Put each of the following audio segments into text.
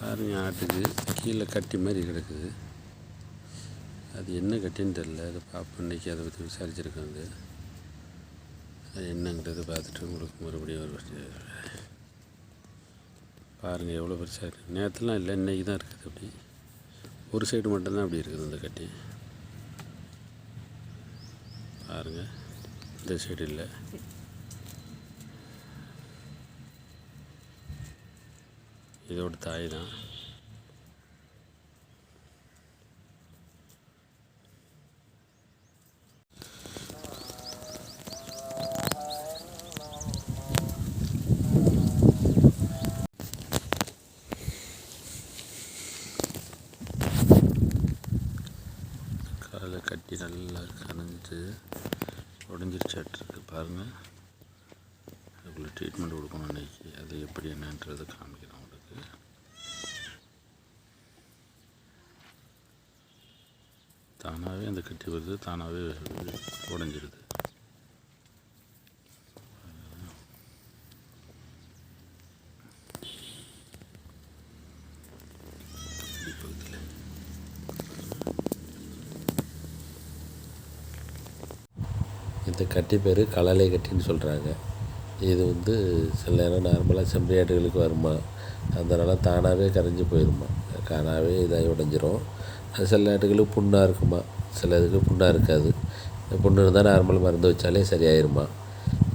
பாருங்க, ஆட்டுக்கு கீழே கட்டி மாதிரி கிடக்குது. அது என்ன கட்டின்னு தெரில. அதை பார்ப்போம். இன்றைக்கி அதை பற்றி விசாரிச்சுருக்காங்க. அது என்னங்கிறது பார்த்துட்டு உங்களுக்கு மறுபடியும் ஒரு பாருங்கள் எவ்வளோ பெருசாக இருக்குது. நேற்றுலாம் இல்லை, இன்றைக்கி தான் இருக்குது. அப்படி ஒரு சைடு மட்டும்தான் அப்படி இருக்குது அந்த கட்டி. பாருங்கள், இந்த சைடு இல்லை. இதோட தாய் தான். காலை கட்டி நல்லா கனைஞ்சு உடஞ்சிருச்சாட்டிருக்கு. பாருங்கள், அதுக்குள்ளே ட்ரீட்மெண்ட் கொடுக்கணும் இன்றைக்கி. அது எப்படி என்னன்றதை காமிக்கிறேன் உங்களுக்கு. தானாகவே அந்த கட்டி வருது, தானாகவே உடஞ்சிருது. இந்த கட்டி பேர் கலலை கட்டின்னு சொல்கிறாங்க. இது சில நேரம் நார்மலாக செம்பரி ஆட்டுகளுக்கு வருமா, அதனால் தானாகவே கரைஞ்சி போயிடுமா, தானாகவே இதாகி உடஞ்சிரும். அது சில ஆட்டுகளுக்கு புண்ணாக இருக்குமா, சில இதுக்கு புண்ணாக இருக்காது. புண்ணு இருந்தால் நார்மல் மருந்து வச்சாலே சரியாயிருமா.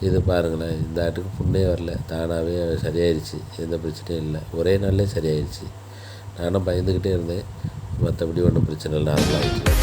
இது பாருங்களேன், இந்த ஆட்டுக்கு புண்ணே வரல, தானாகவே சரியாயிருச்சு. எந்த பிரச்சனையும் இல்லை, ஒரே நாள்லேயே சரியாயிருச்சு. நானும் பயந்துக்கிட்டே இருந்தேன். மற்றபடி ஒன்றும் பிரச்சனை இல்லை, நார்மலாகிடுச்சு.